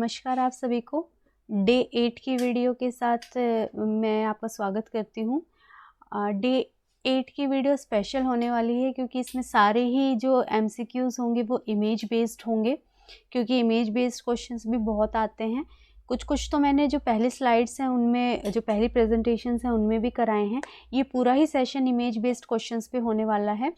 नमस्कार आप सभी को। डे 8 की वीडियो के साथ मैं आपका स्वागत करती हूँ। डे 8 की वीडियो स्पेशल होने वाली है क्योंकि इसमें सारे ही जो MCQs होंगे वो इमेज बेस्ड होंगे, क्योंकि इमेज बेस्ड क्वेश्चंस भी बहुत आते हैं। कुछ तो मैंने जो पहले स्लाइड्स हैं उनमें, जो पहली प्रेजेंटेशंस हैं उनमें भी कराए हैं। ये पूरा ही सेशन इमेज बेस्ड क्वेश्चंस पे होने वाला है।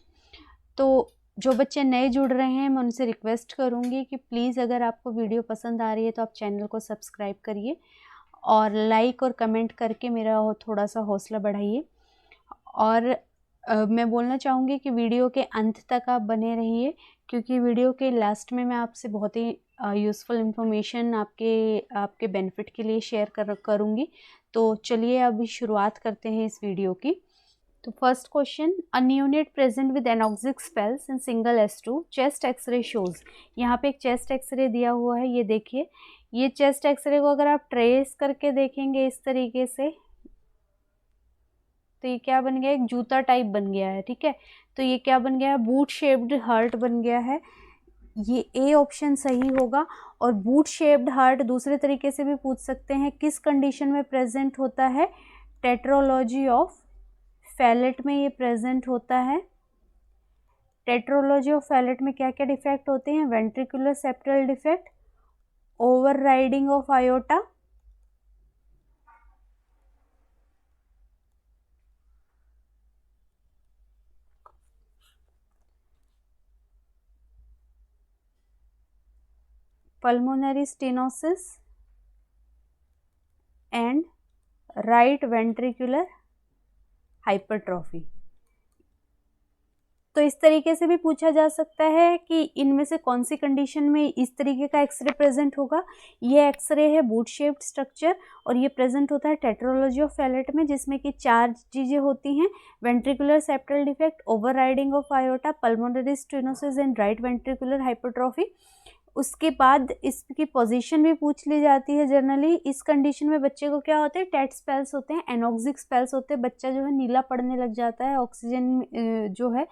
तो जो बच्चे नए जुड़ रहे हैं मैं उनसे रिक्वेस्ट करूँगी कि प्लीज़ अगर आपको वीडियो पसंद आ रही है तो आप चैनल को सब्सक्राइब करिए और लाइक और कमेंट करके मेरा थोड़ा सा हौसला बढ़ाइए। और मैं बोलना चाहूँगी कि वीडियो के अंत तक आप बने रहिए, क्योंकि वीडियो के लास्ट में मैं आपसे बहुत ही यूज़फुल इंफॉर्मेशन आपके बेनिफिट के लिए शेयर करूँगी। तो चलिए अभी शुरुआत करते हैं इस वीडियो की। तो first question, a neonate present with anoxic spells in single S2 chest x-ray shows. यहाँ पे एक चेस्ट एक्सरे दिया हुआ है, ये देखिए। ये चेस्ट एक्सरे को अगर आप ट्रेस करके देखेंगे इस तरीके से तो ये क्या बन गया, एक जूता टाइप बन गया है। ठीक है, तो ये क्या बन गया है, बूट शेप्ड हार्ट बन गया है। ये ए ऑप्शन सही होगा। और बूट शेप्ड हार्ट दूसरे तरीके से भी पूछ सकते हैं, किस कंडीशन में प्रेजेंट होता है, टेट्रोलॉजी ऑफ फैलेट में ये प्रेजेंट होता है। टेट्रोलॉजी ऑफ फैलेट में क्या क्या डिफेक्ट होते हैं, ventricular septal defect, over riding of iota, pulmonary stenosis and right ventricular hypertrophy. तो इस तरीके से भी पूछा जा सकता है कि इनमें से कौन सी कंडीशन में इस तरीके का एक्सरे प्रेजेंट होगा। ये एक्सरे है बूट शेप्ड स्ट्रक्चर और ये प्रेजेंट होता है टेट्रोलॉजी ऑफ फैलेट में, जिसमें कि 4 चीज़ें होती हैं, ventricular septal defect, over riding of iota, pulmonary stenosis and right ventricular hypertrophy. उसके बाद इसकी पोजीशन भी पूछ ली जाती है जनरली। इस कंडीशन में बच्चे को क्या होते हैं, टेट स्पेल्स होते हैं, एनॉक्सिक स्पेल्स होते हैं। बच्चा जो है नीला पड़ने लग जाता है, ऑक्सीजन जो है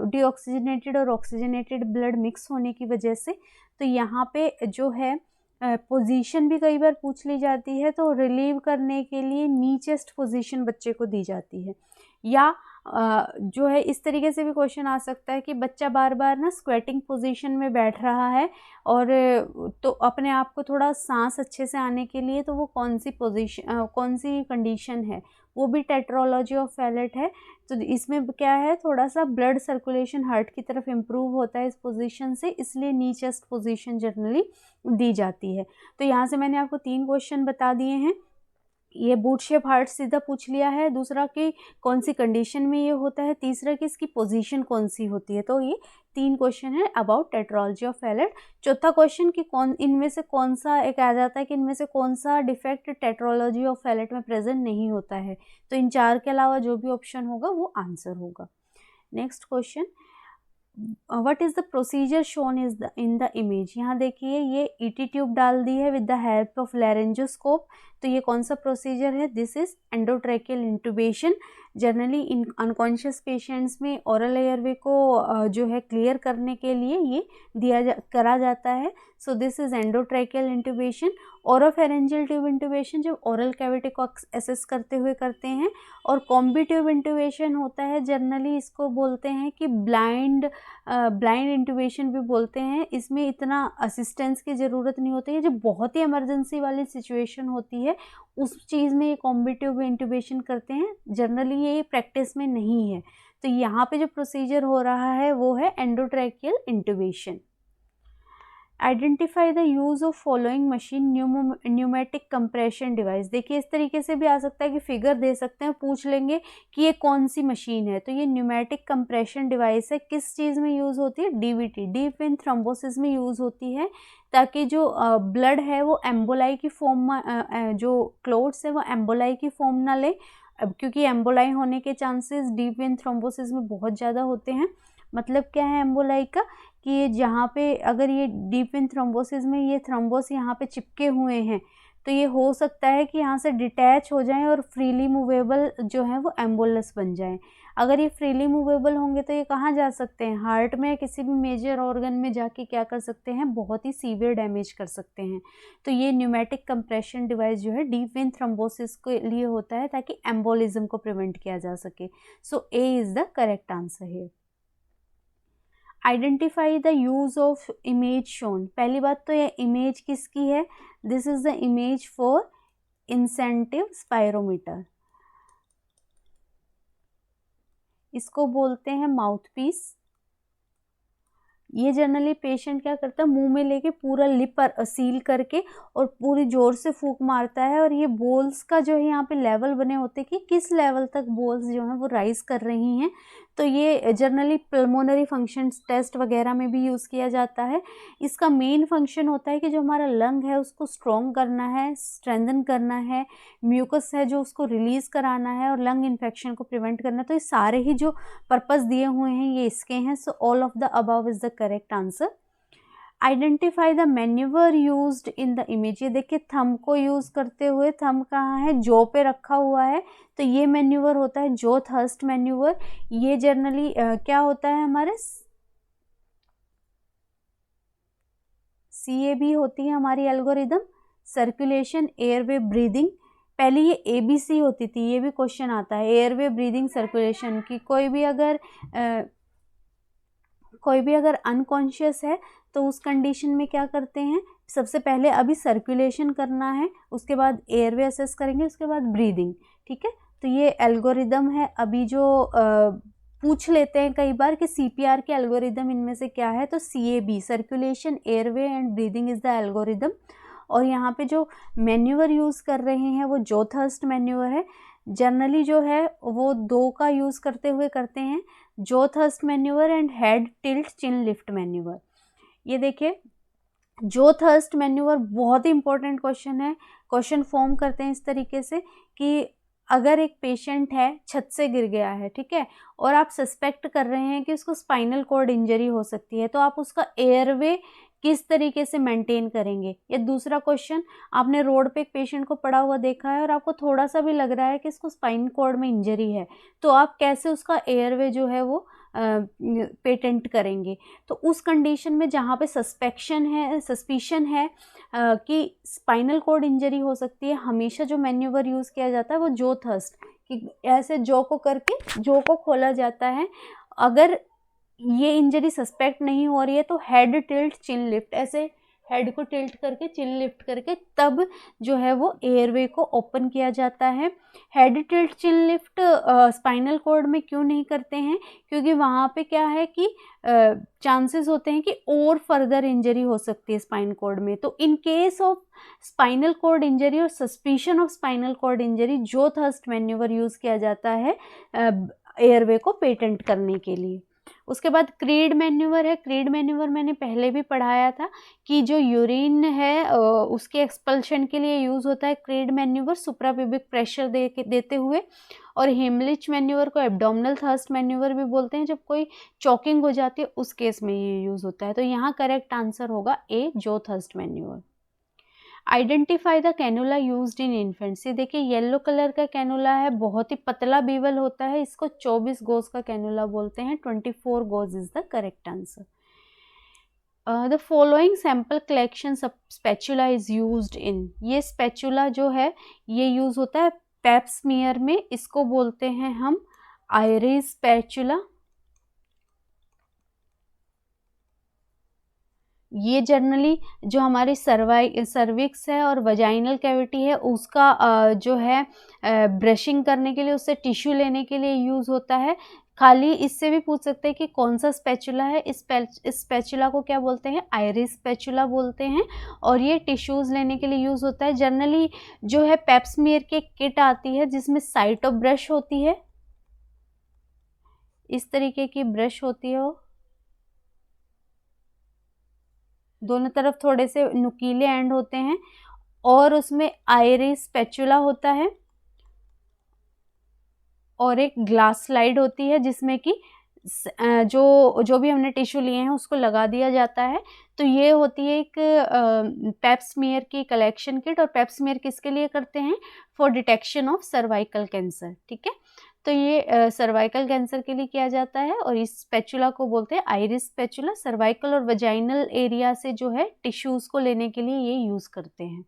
डीऑक्सीजनेटेड और ऑक्सीजनेटेड ब्लड मिक्स होने की वजह से। तो यहाँ पे जो है पोजीशन भी कई बार पूछ ली जाती है, तो रिलीव करने के लिए नीचेस्ट पोजीशन बच्चे को दी जाती है। या जो है इस तरीके से भी क्वेश्चन आ सकता है कि बच्चा बार बार ना स्क्वेटिंग पोजीशन में बैठ रहा है और तो अपने आप को थोड़ा सांस अच्छे से आने के लिए, तो वो कौन सी कंडीशन है, वो भी टेट्रोलॉजी ऑफ फैलेट है। तो इसमें क्या है, थोड़ा सा ब्लड सर्कुलेशन हार्ट की तरफ इम्प्रूव होता है इस पोजीशन से, इसलिए नीचेस्ट पोजीशन जनरली दी जाती है। तो यहाँ से मैंने आपको 3 क्वेश्चन बता दिए हैं। ये बूट शेप हार्ट सीधा पूछ लिया है, दूसरा कि कौन सी कंडीशन में ये होता है, तीसरा कि इसकी पोजीशन कौन सी होती है। तो ये 3 क्वेश्चन है अबाउट टेट्रोलॉजी ऑफ फैलेट। चौथा क्वेश्चन कि इनमें से कौन सा एक आ जाता है कि इनमें से कौन सा डिफेक्ट टेट्रोलॉजी ऑफ फैलेट में प्रेजेंट नहीं होता है। तो इन 4 के अलावा जो भी ऑप्शन होगा वो आंसर होगा। Next question, what is the procedure shown in the image. यहाँ देखिए ये ईटी ट्यूब डाल दी है विद द हेल्प ऑफ लैरेंजोस्कोप। तो ये कौन सा प्रोसीजर है, this is endotracheal इंटुबेशन। Generally in unconscious patients में ओरल एयरवे को जो है क्लियर करने के लिए ये करा जाता है। So this is endotracheal इंटुबेशन। Oropharyngeal tube इंटुबेशन जब ओरल कैविटी को एसेस करते हुए करते हैं। और कॉम्बी ट्यूब इंटुबेशन होता है, जनरली इसको बोलते हैं कि ब्लाइंड इंटुबेशन भी बोलते हैं। इसमें इतना असिस्टेंस की ज़रूरत नहीं होती है, जो बहुत ही इमरजेंसी वाली सिचुएशन होती है उस चीज़ में ये कॉम्बी ट्यूब इंटुबेशन करते हैं। जनरली ये प्रैक्टिस में नहीं है। तो यहाँ पे जो प्रोसीजर हो रहा है वो है endotracheal इंटुबेशन। Identify the use of following machine pneumatic compression device. देखिए इस तरीके से भी आ सकता है कि फिगर दे सकते हैं, पूछ लेंगे कि ये कौन सी मशीन है। तो ये न्यूमेटिक कंप्रेशन डिवाइस है, किस चीज़ में यूज़ होती है, डीवीटी डीप वेन थ्रोम्बोसिस में यूज़ होती है, ताकि जो ब्लड है वो एम्बोलाई की फॉर्म में, जो क्लोट्स है वो एम्बोलाई की फॉर्म ना ले। अब क्योंकि एम्बोलाई होने के चांसेस डीप वेन थ्रोम्बोसिस में बहुत ज़्यादा होते हैं। मतलब क्या है एम्बोलाई का, कि ये जहाँ पे अगर ये डीप वेन थ्रोम्बोसिस में ये थ्रोम्बोस यहाँ पे चिपके हुए हैं तो ये हो सकता है कि यहाँ से डिटैच हो जाएं और फ्रीली मूवेबल जो है वो एम्बुलस बन जाएं। अगर ये फ्रीली मूवेबल होंगे तो ये कहाँ जा सकते हैं, हार्ट में, किसी भी मेजर ऑर्गन में जाके क्या कर सकते हैं, बहुत ही सीवियर डैमेज कर सकते हैं। तो ये न्यूमेटिक कंप्रेशन डिवाइस जो है डीप वेन थ्रोम्बोसिस के लिए होता है ताकि एम्बोलिज्म को प्रिवेंट किया जा सके। So A is the correct answer है। Identify the use of image shown. पहली बात तो ये इमेज किसकी है, this is the image for incentive spirometer, इसको बोलते हैं माउथ पीस। ये जनरली पेशेंट क्या करता है, मुंह में लेके पूरा लिप पर सील करके और पूरी जोर से फूंक मारता है, और ये बोल्स का जो है यहाँ पे लेवल बने होते हैं कि किस लेवल तक बोल्स जो है वो राइज कर रही हैं। तो ये जनरली पल्मोनरी फंक्शन टेस्ट वगैरह में भी यूज़ किया जाता है। इसका मेन फंक्शन होता है कि जो हमारा लंग है उसको स्ट्रॉन्ग करना है, स्ट्रेंथन करना है, म्यूकस है जो उसको रिलीज कराना है, और लंग इन्फेक्शन को प्रिवेंट करना। तो ये सारे ही जो पर्पस दिए हुए हैं ये इसके हैं। So all of the above is the correct answer. Identify the manoeuvre used in the image. ये देखिए थंब को यूज करते हुए, थंब कहाँ है, जो पे रखा हुआ है, तो ये मैन्यूवर होता है जो थर्स्ट मैन्यूवर। ये जनरली क्या होता है, हमारे CAB होती है हमारी एल्गोरिदम, सर्कुलेशन, एयरवे, ब्रीदिंग। पहले ये ABC होती थी, ये भी क्वेश्चन आता है, एयरवे, ब्रीदिंग, सर्कुलेशन की। कोई भी अगर अनकॉन्शियस है तो उस कंडीशन में क्या करते हैं, सबसे पहले अभी सर्कुलेशन करना है, उसके बाद एयरवे असेस करेंगे, उसके बाद ब्रीदिंग। ठीक है, तो ये एल्गोरिदम है। अभी जो पूछ लेते हैं कई बार कि CPR के एल्गोरिदम इनमें से क्या है, तो CAB, circulation, airway and breathing is the algorithm. और यहाँ पे जो मैन्यूवर यूज़ कर रहे हैं वो जोथर्स्ट मैन्यूवर है। जनरली जो है वो 2 का यूज़ करते हुए करते हैं, jaw thrust manoeuvre and head tilt chin lift manoeuvre. ये देखिए जोथर्स्ट मैन्यूवर बहुत ही इंपॉर्टेंट क्वेश्चन है। क्वेश्चन फॉर्म करते हैं इस तरीके से कि अगर एक पेशेंट है, छत से गिर गया है, ठीक है, और आप सस्पेक्ट कर रहे हैं कि उसको स्पाइनल कॉर्ड इंजरी हो सकती है, तो आप उसका एयरवे किस तरीके से मेंटेन करेंगे। या दूसरा क्वेश्चन, आपने रोड पे एक पेशेंट को पड़ा हुआ देखा है और आपको थोड़ा सा भी लग रहा है कि इसको स्पाइन कॉर्ड में इंजरी है, तो आप कैसे उसका एयरवे जो है वो पेटेंट करेंगे। तो उस कंडीशन में जहाँ पे सस्पिशन है कि स्पाइनल कॉर्ड इंजरी हो सकती है, हमेशा जो मैन्यूवर यूज़ किया जाता है वो जो थर्स्ट, कि ऐसे जो को करके जो को खोला जाता है। अगर ये इंजरी सस्पेक्ट नहीं हो रही है तो हेड टिल्ट चिन लिफ्ट, ऐसे हेड को टिल्ट करके चिन लिफ्ट करके तब जो है वो एयरवे को ओपन किया जाता है। Head tilt chin lift spinal cord में क्यों नहीं करते हैं, क्योंकि वहाँ पे क्या है कि चांसेस होते हैं कि और फर्दर इंजरी हो सकती है स्पाइन कॉर्ड में। तो in case of spinal cord injury और suspicion of spinal cord injury jaw thrust manoeuvre use किया जाता है एयरवे को पेटेंट करने के लिए। उसके बाद क्रीड मैन्यूवर है। क्रीड मैन्यूवर मैंने पहले भी पढ़ाया था कि जो यूरिन है उसके एक्सपल्शन के लिए यूज़ होता है क्रीड मैन्यूवर, सुप्राप्यूबिक प्रेशर देते हुए। और हेमलिच मैन्यूवर को एब्डोमिनल थर्स्ट मैन्यूवर भी बोलते हैं, जब कोई चॉकिंग हो जाती है उस केस में ये यूज़ होता है। तो यहाँ करेक्ट आंसर होगा ए, जो thrust manoeuvre. Identify the cannula used in infants. ये देखिए येलो कलर का कैनुला है, बहुत ही पतला बीवल होता है, इसको 24 गोज का कैनुला बोलते हैं। 24 goes is the correct answer. The following sample collection spatula is used इन। ये स्पैचुला जो है ये यूज होता है पैप स्मीयर में, इसको बोलते हैं हम आयरिस स्पैचुला। ये जनरली जो हमारी सर्विक्स है और वजाइनल कैविटी है उसका जो है ब्रशिंग करने के लिए, उससे टिश्यू लेने के लिए यूज़ होता है। खाली इससे भी पूछ सकते हैं कि कौन सा स्पैचुला है। इस स्पैचुला को क्या बोलते हैं, आयरिस स्पैचुला बोलते हैं, और ये टिश्यूज़ लेने के लिए यूज़ होता है। जनरली जो है पेप स्मीयर की किट आती है जिसमें साइटो ब्रश होती है, इस तरीके की ब्रश होती है, वो दोनों तरफ थोड़े से नुकीले एंड होते हैं, और उसमें आयरिस स्पैचुला होता है, और एक ग्लास स्लाइड होती है जिसमें कि जो भी हमने टिश्यू लिए हैं उसको लगा दिया जाता है। तो ये होती है एक पेप स्मीयर की कलेक्शन किट, और पेप स्मीयर किसके लिए करते हैं? For detection of cervical cancer, ठीक है। तो ये सर्वाइकल कैंसर के लिए किया जाता है, और इस स्पैचुला को बोलते हैं आइरिस स्पैचुला। सर्वाइकल और वजाइनल एरिया से जो है टिश्यूज को लेने के लिए ये यूज करते हैं।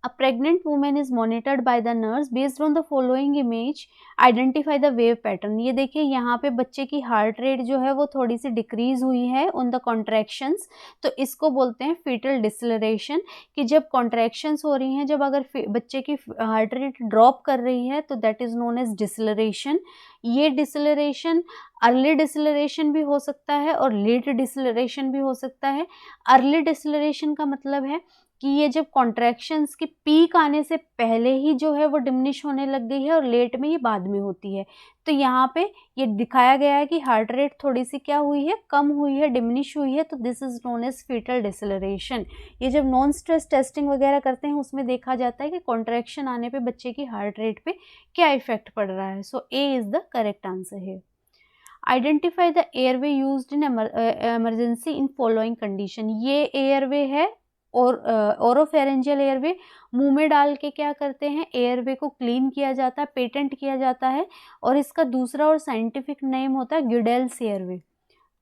A pregnant woman is monitored by the nurse based on the following image. Identify the wave pattern. ये देखिए यहाँ पे बच्चे की हार्ट रेट जो है वो थोड़ी सी डिक्रीज हुई है ऑन द कॉन्ट्रैक्शंस, तो इसको बोलते हैं फीटल डिसलरेशन। कि जब कॉन्ट्रैक्शंस हो रही हैं, जब अगर बच्चे की हार्ट रेट ड्रॉप कर रही है तो that is known as deceleration. ये डिसलरेशन अर्ली डिसलरेशन भी हो सकता है और लेट डिसलरेशन भी हो सकता है। अर्ली डिसलरेशन का मतलब है कि ये जब कॉन्ट्रैक्शंस की पीक आने से पहले ही जो है वो डिमिनिश होने लग गई है, और लेट में ये बाद में होती है। तो यहाँ पे ये दिखाया गया है कि हार्ट रेट थोड़ी सी क्या हुई है, कम हुई है, डिमिनिश हुई है, तो this is known as fetal deceleration. ये जब नॉन स्ट्रेस टेस्टिंग वगैरह करते हैं उसमें देखा जाता है कि कॉन्ट्रैक्शन आने पे बच्चे की हार्ट रेट पे क्या इफेक्ट पड़ रहा है। So A is the correct answer है। Identify the airway used in emergency in following condition. ये एयरवे है और ओरोफेरेंजियल एयरवे, मुंह में डाल के क्या करते हैं, एयरवे को क्लीन किया जाता है, पेटेंट किया जाता है, और इसका दूसरा और साइंटिफिक नेम होता है ग्यूडेल्स एयरवे।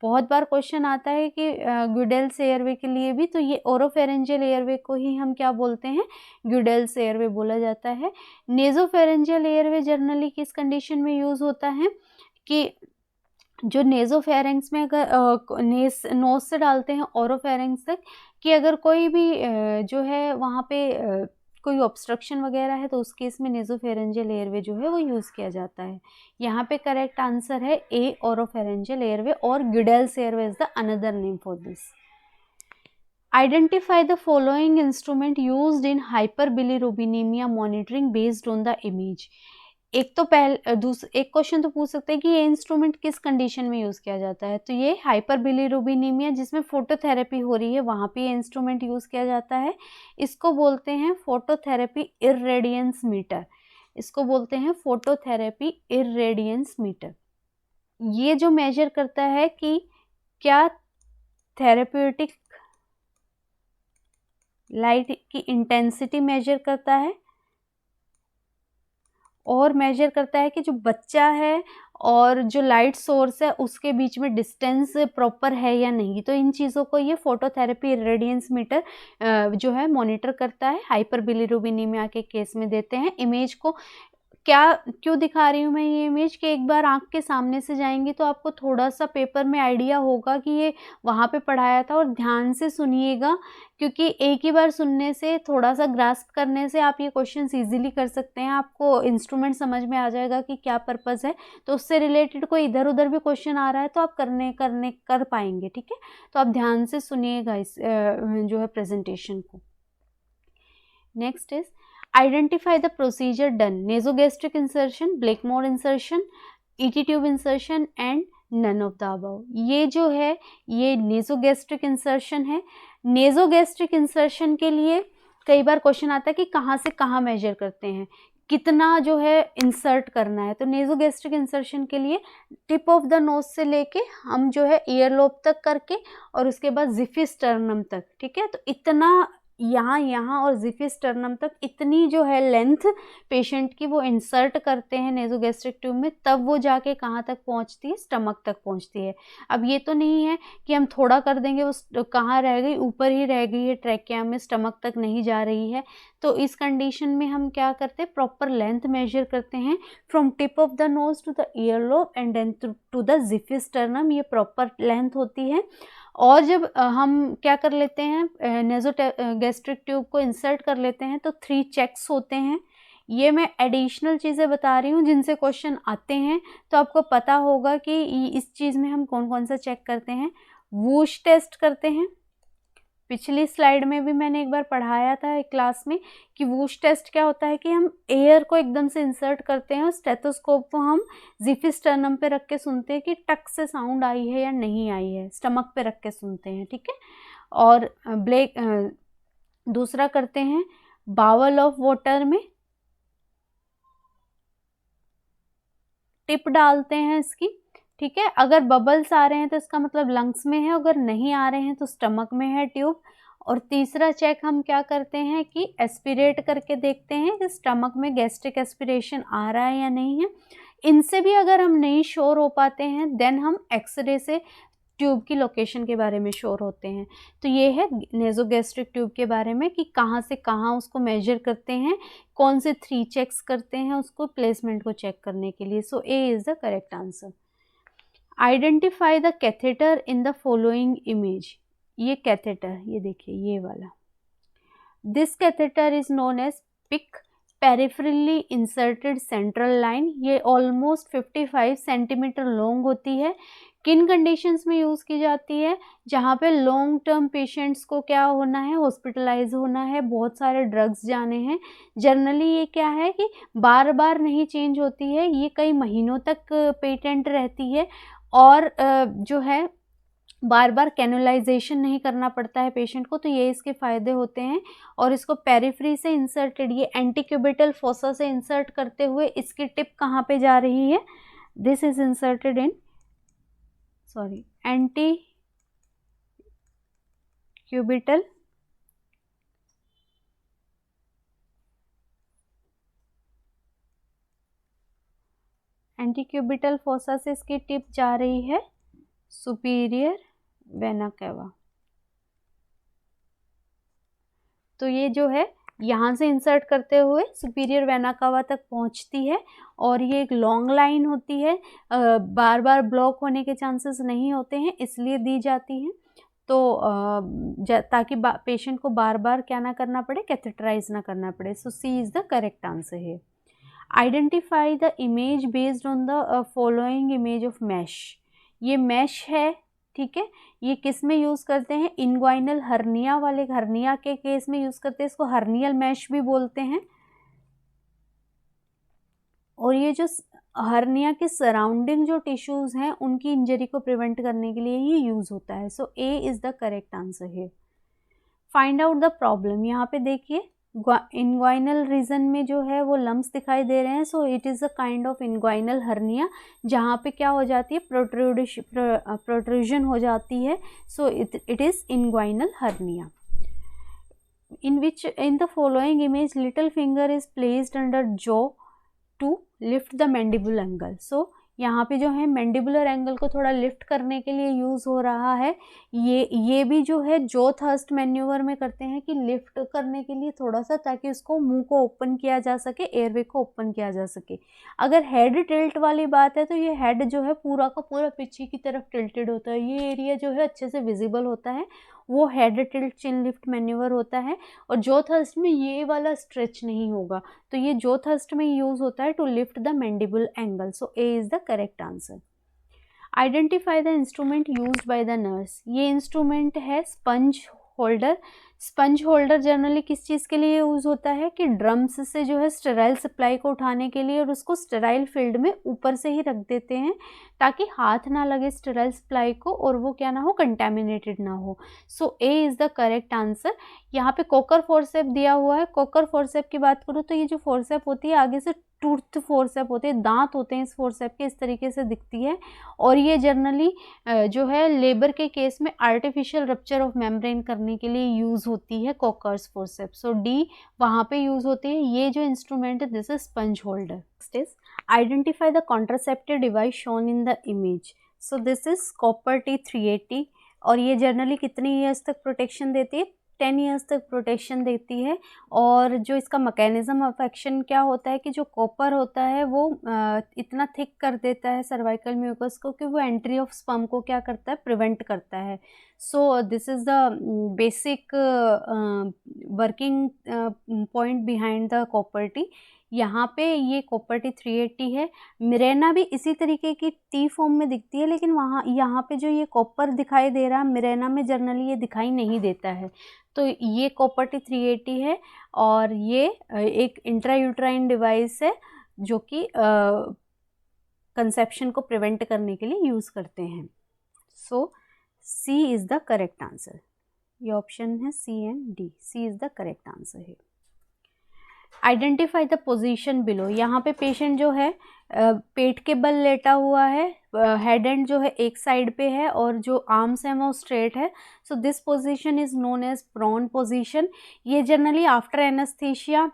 बहुत बार क्वेश्चन आता है कि ग्यूडेल्स एयरवे के लिए भी, तो ये ओरोफेरेंजियल एयरवे को ही हम क्या बोलते हैं, ग्यूडेल्स एयरवे बोला जाता है। नेजोफेरेंजियल एयरवे जनरली किस कंडीशन में यूज होता है कि जो नेजोफेरेंक्स में अगर नोज से डालते हैं ओरोफेरेंक्स तक, कि अगर कोई भी जो है वहाँ पे कोई ऑब्स्ट्रक्शन वगैरह है तो उस केस में नेजोफेरेंजियल एयरवे जो है वो यूज़ किया जाता है। यहाँ पे करेक्ट आंसर है ए, ओरोफेरेंजियल एयरवे, और Guedel's airway is the another name for this. Identify the following instrument used in hyperbilirubinaemia monitoring based on the image. एक तो एक क्वेश्चन तो पूछ सकते हैं कि ये इंस्ट्रूमेंट किस कंडीशन में यूज़ किया जाता है। तो ये हाइपरबिलिरुबिनीमिया जिसमें फोटोथेरेपी हो रही है वहाँ पे ये इंस्ट्रूमेंट यूज़ किया जाता है। इसको बोलते हैं फोटोथेरेपी इररेडियंस मीटर। इसको बोलते हैं फोटोथेरेपी इररेडियंस मीटर। ये जो मेजर करता है कि क्या थेरेप्यूटिक लाइट की इंटेंसिटी मेजर करता है, और मेजर करता है कि जो बच्चा है और जो लाइट सोर्स है उसके बीच में डिस्टेंस प्रॉपर है या नहीं। तो इन चीज़ों को ये फोटोथेरेपी रेडियंस मीटर जो है मॉनिटर करता है। हाइपरबिलिरुबिनीमिया के केस में देते हैं इमेज को। क्यों दिखा रही हूँ मैं ये इमेज, कि एक बार आंख के सामने से जाएंगी तो आपको थोड़ा सा पेपर में आइडिया होगा कि ये वहाँ पे पढ़ाया था, और ध्यान से सुनिएगा, क्योंकि एक ही बार सुनने से, थोड़ा सा ग्रास्प करने से आप ये क्वेश्चंस इजीली कर सकते हैं। आपको इंस्ट्रूमेंट समझ में आ जाएगा कि क्या पर्पस है, तो उससे रिलेटेड कोई इधर उधर भी क्वेश्चन आ रहा है तो आप कर पाएंगे, ठीक है। तो आप ध्यान से सुनिएगा इस जो है प्रेजेंटेशन को। Next is identify the procedure done, nasogastric insertion, Blakemore insertion, ET tube insertion and none of the above. ये जो है ये नेजोगैस्ट्रिक इंसर्शन है। नेजोगैस्ट्रिक इंसर्शन के लिए कई बार क्वेश्चन आता है कि कहाँ से कहाँ मेजर करते हैं, कितना जो है इंसर्ट करना है। तो नेजोगैस्ट्रिक इंसर्शन के लिए टिप ऑफ द नोज से लेके हम जो है ईयरलोब तक करके, और उसके बाद जिफिस्टर्नम तक, ठीक है। तो इतना यहाँ और जिफिस्टर्नम तक इतनी जो है लेंथ पेशेंट की वो इंसर्ट करते हैं नेजोगैस्ट्रिक ट्यूब में, तब वो जाके कहाँ तक पहुँचती है, स्टमक तक पहुँचती है। अब ये तो नहीं है कि हम थोड़ा कर देंगे वो कहाँ रह गई, ऊपर ही रह गई है ट्रैकिया में, स्टमक तक नहीं जा रही है। तो इस कंडीशन में हम क्या करते हैं, प्रॉपर लेंथ मेजर करते हैं from tip of the nose to the earlobe and then to the xiphisternum. ये प्रॉपर लेंथ होती है। और जब हम क्या कर लेते हैं, नेजोगैस्ट्रिक ट्यूब को इंसर्ट कर लेते हैं तो 3 चेक्स होते हैं। ये मैं एडिशनल चीज़ें बता रही हूँ जिनसे क्वेश्चन आते हैं, तो आपको पता होगा कि इस चीज़ में हम कौन कौन सा चेक करते हैं। वूश टेस्ट करते हैं, पिछली स्लाइड में भी मैंने एक बार पढ़ाया था एक क्लास में कि वूश टेस्ट क्या होता है कि हम एयर को एकदम से इंसर्ट करते हैं और स्टेथोस्कोप को हम जिफिस्टर्नम पे रख के सुनते हैं कि टक से साउंड आई है या नहीं आई है, स्टमक पे रख के सुनते हैं, ठीक है। और दूसरा करते हैं बावल ऑफ वाटर में टिप डालते हैं इसकी, ठीक है। अगर बबल्स आ रहे हैं तो इसका मतलब लंग्स में है, अगर नहीं आ रहे हैं तो स्टमक में है ट्यूब। और तीसरा चेक हम क्या करते हैं कि एस्पिरेट करके देखते हैं कि स्टमक में गैस्ट्रिक एस्पिरेशन आ रहा है या नहीं है। इनसे भी अगर हम नहीं श्योर हो पाते हैं देन हम एक्सरे से ट्यूब की लोकेशन के बारे में श्योर होते हैं। तो ये है नेजोगैस्ट्रिक ट्यूब के बारे में कि कहाँ से कहाँ उसको मेजर करते हैं, कौन से 3 चेक्स करते हैं उसको प्लेसमेंट को चेक करने के लिए। So A is the correct answer. Identify the catheter in the following image. ये कैथेटर, ये देखिए ये वाला, this catheter is known as PICC peripherally inserted central line. ये ऑलमोस्ट 55 सेंटीमीटर लॉन्ग होती है। किन कंडीशंस में यूज़ की जाती है? जहाँ पे लॉन्ग टर्म पेशेंट्स को क्या होना है, हॉस्पिटलाइज होना है, बहुत सारे ड्रग्स जाने हैं। जनरली ये क्या है कि बार बार नहीं चेंज होती है, ये कई महीनों तक पेटेंट रहती है और जो है बार बार कैनुलाइजेशन नहीं करना पड़ता है पेशेंट को। तो ये इसके फ़ायदे होते हैं। और इसको पेरिफ्री से इंसर्टेड, ये एंटीक्यूबिटल फोसा से इंसर्ट करते हुए इसकी टिप कहाँ पे जा रही है? This is inserted in antecubital fossa से इसकी टिप जा रही है सुपीरियर वेना केवा। तो ये जो है यहाँ से इंसर्ट करते हुए सुपीरियर वेना केवा तक पहुँचती है और ये एक लॉन्ग लाइन होती है, बार बार ब्लॉक होने के चांसेस नहीं होते हैं इसलिए दी जाती है। तो ताकि पेशेंट को बार बार क्या ना करना पड़े, कैथेटराइज ना करना पड़े। So C is the correct answer है। Identify the image based on the following image of mesh. ये मैश है, ठीक है। ये किस में यूज़ करते हैं? इनग्वाइनल हर्निया वाले, हर्निया के केस में यूज़ करते हैं, इसको हर्नियल मैश भी बोलते हैं। और ये जो हर्निया के सराउंडिंग जो टिश्यूज़ हैं उनकी इंजरी को प्रिवेंट करने के लिए ये यूज़ होता है। So A is the correct answer है। Find out the problem. यहाँ पे देखिए इनग्वाइनल रीजन में जो है वो लम्स दिखाई दे रहे हैं। So it is a kind of inguinal hernia, जहाँ पे क्या हो जाती है, प्रोट्रूजन हो जाती है। So it is inguinal hernia. in which in the following image little finger is placed under jaw to lift the mandible angle. So यहाँ पे जो है मैंडिबुलर एंगल को थोड़ा लिफ्ट करने के लिए यूज़ हो रहा है। ये भी जो है जो थर्स्ट मैन्यूवर में करते हैं कि लिफ्ट करने के लिए थोड़ा सा, ताकि उसको मुंह को ओपन किया जा सके, एयरवे को ओपन किया जा सके। अगर हेड टिल्ट वाली बात है तो ये हेड जो है पूरा का पूरा पीछे की तरफ टिल्टेड होता है, ये एरिया जो है अच्छे से विजिबल होता है, वो head tilt chin lift manoeuvre होता है। और जो थर्स्ट में ये वाला स्ट्रेच नहीं होगा, तो ये जो थर्स्ट में यूज़ होता है to lift the mandible angle. So A is the correct answer. Identify the instrument used by the nurse. ये इंस्ट्रूमेंट है sponge holder. Sponge holder generally किस चीज़ के लिए यूज़ होता है कि ड्रम्स से जो है स्टेराइल सप्लाई को उठाने के लिए, और उसको स्टेराइल फील्ड में ऊपर से ही रख देते हैं ताकि हाथ ना लगे स्टेराइल सप्लाई को और वो क्या ना हो, कंटेमिनेटेड ना हो। So A is the correct answer. यहाँ पे कोकर फोर्सेप दिया हुआ है। कोकर फोर्सेप की बात करूँ तो ये जो फोर्सेप होती है आगे से टूथ फोर्सेप होते हैं, दांत होते हैं इस फोर्सेप के, इस तरीके से दिखती है। और ये जनरली जो है लेबर के केस में आर्टिफिशियल रप्चर ऑफ मेम्ब्रेन करने के लिए यूज़ होती है कोकर्स फोर्सेप। सो डी वहाँ पे यूज़ होती है। ये जो इंस्ट्रूमेंट है this is sponge holder. Next is identify the contraceptive device shown in the image. So this is copper T380 और ये जनरली कितनी ईयर्स तक प्रोटेक्शन देती है? 10 ईयर्स तक प्रोटेक्शन देती है। और जो इसका मैकेनिज्म ऑफ एक्शन क्या होता है कि जो कॉपर होता है वो इतना थिक कर देता है सर्वाइकल म्यूकस को कि वो एंट्री ऑफ स्पर्म को क्या करता है, प्रिवेंट करता है। So this is the basic working point behind the copper T. यहाँ पे ये कॉपर T380 है। मिरेना भी इसी तरीके की टी फॉर्म में दिखती है, लेकिन वहाँ यहाँ पे जो ये कॉपर दिखाई दे रहा है मिरेना में जनरली ये दिखाई नहीं देता है। तो ये कॉपर T380 है और ये एक इंट्रायूट्राइन डिवाइस है जो कि कंसेप्शन को प्रिवेंट करने के लिए यूज़ करते हैं। So C is the correct answer. ये ऑप्शन है C and D, C is the correct answer है। Identify the position below. यहाँ पे पेशेंट जो है पेट के बल लेटा हुआ है, हेड एंड जो है एक साइड पे है और जो आर्म्स हैं वो स्ट्रेट है। So this position is known as prone position. ये जनरली आफ्टर एनेस्थीसिया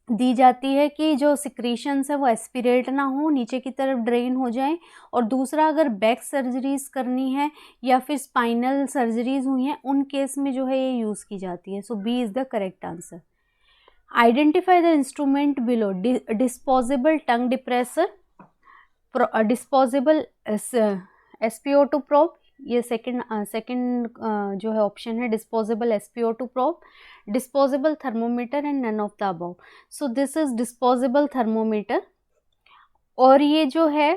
दी जाती है कि जो सिक्रीशंस है वो एस्पिरेट ना हो, नीचे की तरफ ड्रेन हो जाए। और दूसरा, अगर बैक सर्जरीज करनी है या फिर स्पाइनल सर्जरीज हुई हैं उन केस में जो है ये यूज़ की जाती है। So B is the correct answer. Identify the instrument below. Disposable tongue depressor, disposable SpO2 probe, ये सेकंड जो है ऑप्शन है disposable SpO2 probe, disposable thermometer and none of the above. So this is disposable thermometer. और ये जो है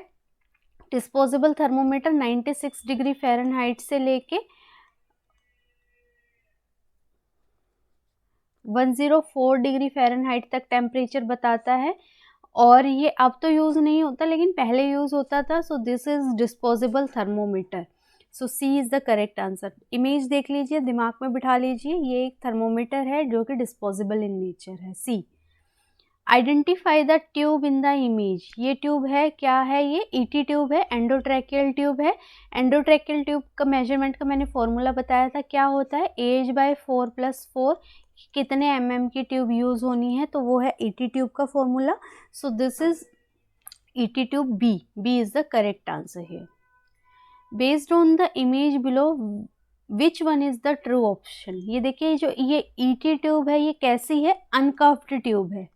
disposable thermometer 96 degree Fahrenheit से लेके 104 डिग्री फ़ारेनहाइट तक टेम्परेचर बताता है। और ये अब तो यूज़ नहीं होता लेकिन पहले यूज़ होता था। So this is disposable thermometer. So C is the correct answer. Image देख लीजिए, दिमाग में बिठा लीजिए, ये एक थर्मोमीटर है जो कि डिस्पोजेबल इन नेचर है। C. Identify the tube in the image. ये ट्यूब है, क्या है ये? ईटी ट्यूब है, एंडोट्रैकियल ट्यूब है। एंडोट्रैकियल ट्यूब का मेजरमेंट का मैंने फॉर्मूला बताया था, क्या होता है? AH/4+4। कितने mm की ट्यूब यूज़ होनी है, तो वो है ईटी ट्यूब का formula. So this is ET tube. B is the correct answer here. Based on the image below which one is the true option. ये देखिए, जो ये ईटी ट्यूब है ये कैसी है? अनकफ्ड ट्यूब है,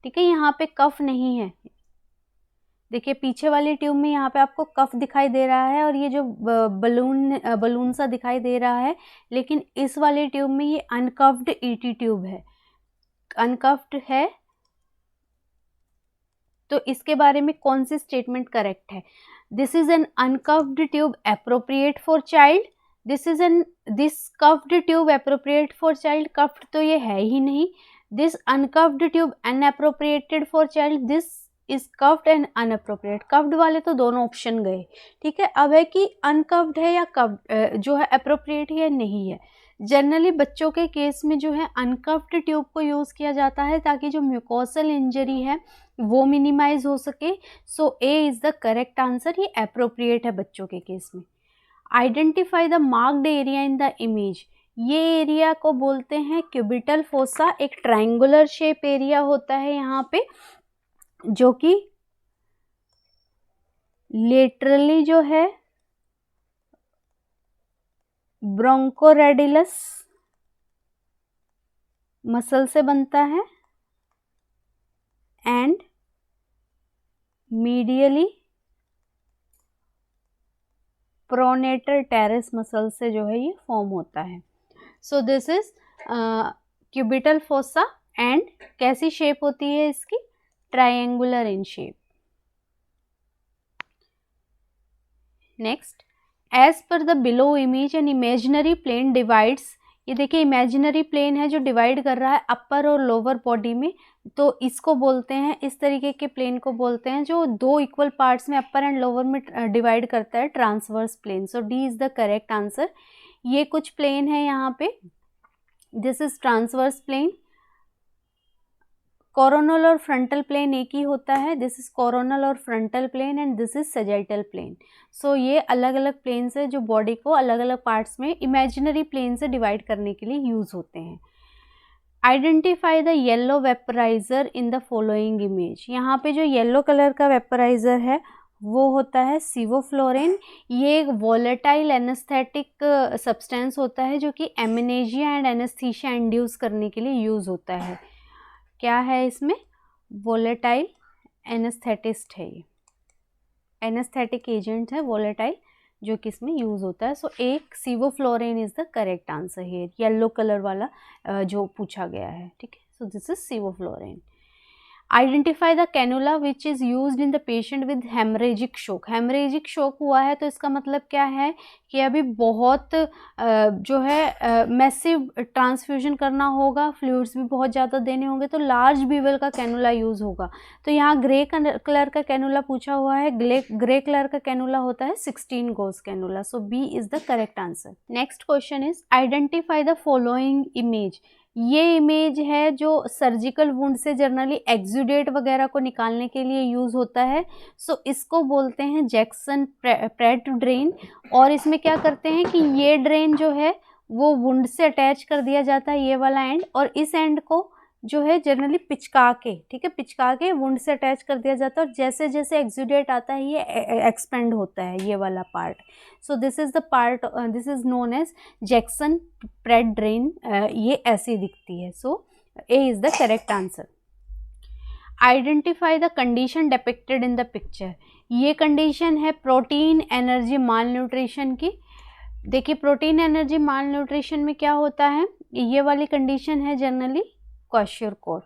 ठीक है, यहाँ पे कफ नहीं है। देखिए पीछे वाली ट्यूब में यहाँ पे आपको कफ दिखाई दे रहा है और ये जो बलून सा दिखाई दे रहा है, लेकिन इस वाली ट्यूब में ये अनकफ्ड ईटी ट्यूब है, अनकफ्ड है। तो इसके बारे में कौन सी स्टेटमेंट करेक्ट है? This is an uncuffed tube appropriate for child. This cuffed tube appropriate for child, cuffed तो ये है ही नहीं। This uncuffed tube unappropriated for child, this is cuffed and unappropriate. Cuffed वाले तो दोनों ऑप्शन गए, ठीक है। अब है कि अनकफ्ड है या कफ्ड जो है एप्रोप्रिएट है या नहीं है। जनरली बच्चों के केस में जो है अनकफ्ड ट्यूब को यूज़ किया जाता है ताकि जो म्यूकोसल इंजरी है वो मिनिमाइज हो सके। So A is the correct answer, ये एप्रोप्रिएट है बच्चों के केस में। Identify the marked area in the image. ये एरिया को बोलते हैं क्यूबिटल फोसा। एक ट्रायंगुलर शेप एरिया होता है यहाँ पे, जो कि लेटरली जो है ब्रोंकोरेडिलस मसल से बनता है and medially pronator teres muscle से जो है ये फॉर्म होता है। So this is cubital fossa and कैसी शेप होती है इसकी? Triangular in shape. Next, as per the below image an imaginary plane divides. ये देखिए इमेजिनरी प्लेन है जो डिवाइड कर रहा है अपर और लोअर बॉडी में, तो इसको बोलते हैं, इस तरीके के प्लेन को बोलते हैं जो दो इक्वल पार्ट्स में अपर एंड लोअर में डिवाइड करता है, transverse plane. So D is the correct answer. ये कुछ प्लेन है यहाँ पे, this is transverse plane. Coronal और फ्रंटल प्लेन एक ही होता है, दिस इज कोरोनल और frontal plane and this is sagittal plane. So ये अलग अलग प्लेन्स है जो बॉडी को अलग अलग पार्ट्स में इमेजिनरी प्लेन से डिवाइड करने के लिए यूज होते हैं। Identify the yellow vaporiser in the following image. यहाँ पे जो येलो कलर का वेपराइजर है वो होता है सिवोफ्लोरिन। ये एक वॉलेटाइल एनेस्थेटिक सब्सटेंस होता है जो कि एमेनेजिया एंड एनेस्थीसिया इंड्यूस करने के लिए यूज़ होता है। क्या है इसमें? वॉलेटाइल एनेस्थेटिस्ट है, ये एनेस्थेटिक एजेंट है वॉलेटाइल जो कि इसमें यूज़ होता है। सो एक sevoflurane is the correct answer है, येलो कलर वाला जो पूछा गया है, ठीक है। So this is sevoflurane. Identify the cannula which is used in the patient with haemorrhagic shock. Haemorrhagic shock हुआ है तो इसका मतलब क्या है कि अभी बहुत जो है मैसिव ट्रांसफ्यूजन करना होगा, फ्लूइड्स भी बहुत ज़्यादा देने होंगे, तो लार्ज बीवल का कैनुला यूज़ होगा। तो यहाँ ग्रे कलर का कैनुला पूछा हुआ है, ग्रे कलर का कैनुला होता है 16 gauge cannula. So B is the correct answer. Next question is identify the following image. ये इमेज है जो सर्जिकल वुंड से जनरली एक्सुडेट वगैरह को निकालने के लिए यूज़ होता है। सो इसको बोलते हैं जैक्सन प्रेट ड्रेन। और इसमें क्या करते हैं कि ये ड्रेन जो है वो वुंड से अटैच कर दिया जाता है, ये वाला एंड, और इस एंड को जो है जनरली पिचका के, ठीक है, पिचका के वुंड से अटैच कर दिया जाता है, और जैसे जैसे एक्सुडेट आता है ये एक्सपेंड होता है ये वाला part. So this is the part, this is known as Jackson Pratt drain. ये ऐसी दिखती है। So A is the correct answer. Identify the condition depicted in the picture. ये कंडीशन है प्रोटीन एनर्जी माल न्यूट्रिशन की। देखिए protein energy माल nutrition में क्या होता है, ये वाली कंडीशन है जनरली क्वाशियोरकोर।